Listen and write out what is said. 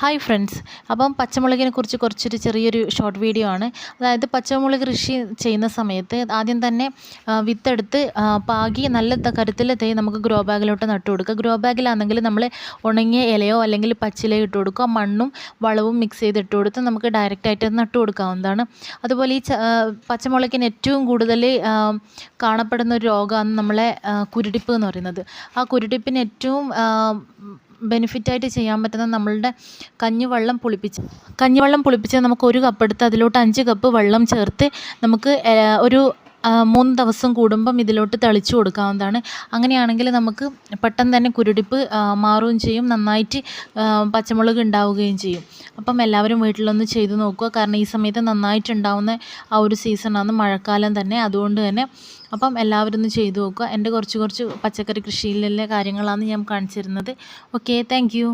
Hi friends, അപ്പം പച്ചമുളകിനെ കുറിച്ച് ചെറിയൊരു ഷോർട്ട് വീഡിയോ ആണ്. അതായത് പച്ചമുളക് കൃഷി ചെയ്യുന്ന സമയത്ത് ആദ്യം തന്നെ വിത്തെടുത്ത് പാകി നല്ല കരുത്തിൽ നമുക്ക് ഗ്രോ ബാഗിലോട്ട് നട്ടു കൊടുക്കുക. ഗ്രോ ബാഗിലാണെങ്കിൽ നമ്മൾ ഉണങ്ങിയ ഇലയോ അല്ലെങ്കിൽ പച്ചിലയോ ഇട്ട് കൊടുക്കുക. മണ്ണും വളവും മിക്സ് ചെയ്ത് ഇട്ട് കൊടുത്ത് നമുക്ക് ഡയറക്റ്റായിട്ട് നട്ടു കൊടുക്കാവുന്നതാണ്. അതുപോലെ ഈ പച്ചമുളകിന് ഏറ്റവും കൂടുതൽ കാണപ്പെടുന്ന ഒരു രോഗമാണ് നമ്മളെ കുരുടിപ്പ് എന്ന് പറയുന്നത്. ആ കുരുടിപ്പിന് ഏറ്റവും ബെനിഫിറ്റായിട്ട് ചെയ്യാൻ പറ്റുന്ന നമ്മളുടെ കഞ്ഞിവെള്ളം പുളിപ്പിച്ച് നമുക്ക് 1 കപ്പ് എടുത്ത് അതിലോട്ട് 5 കപ്പ് വെള്ളം ചേർത്ത് നമുക്ക് ഒരു 3 ദിവസം കൂടുമ്പം ഇതിലോട്ട് തളിച്ചു കൊടുക്കാവുന്നതാണ്. അങ്ങനെയാണെങ്കിൽ നമുക്ക് പെട്ടെന്ന് തന്നെ കുരുടിപ്പ് മാറുകയും ചെയ്യും, നന്നായിട്ട് പച്ചമുളക് ഉണ്ടാവുകയും ചെയ്യും. അപ്പം എല്ലാവരും വീട്ടിലൊന്ന് ചെയ്ത് നോക്കുക. കാരണം ഈ സമയത്ത് നന്നായിട്ട് ഉണ്ടാവുന്ന ആ ഒരു സീസണാണ്, മഴക്കാലം തന്നെ. അതുകൊണ്ട് തന്നെ അപ്പം എല്ലാവരും ഒന്ന് ചെയ്ത് നോക്കുക. എൻ്റെ കുറച്ച് പച്ചക്കറി കൃഷിയിലെ കാര്യങ്ങളാണ് ഞാൻ കാണിച്ചു തരുന്നത്. Okay, thank you.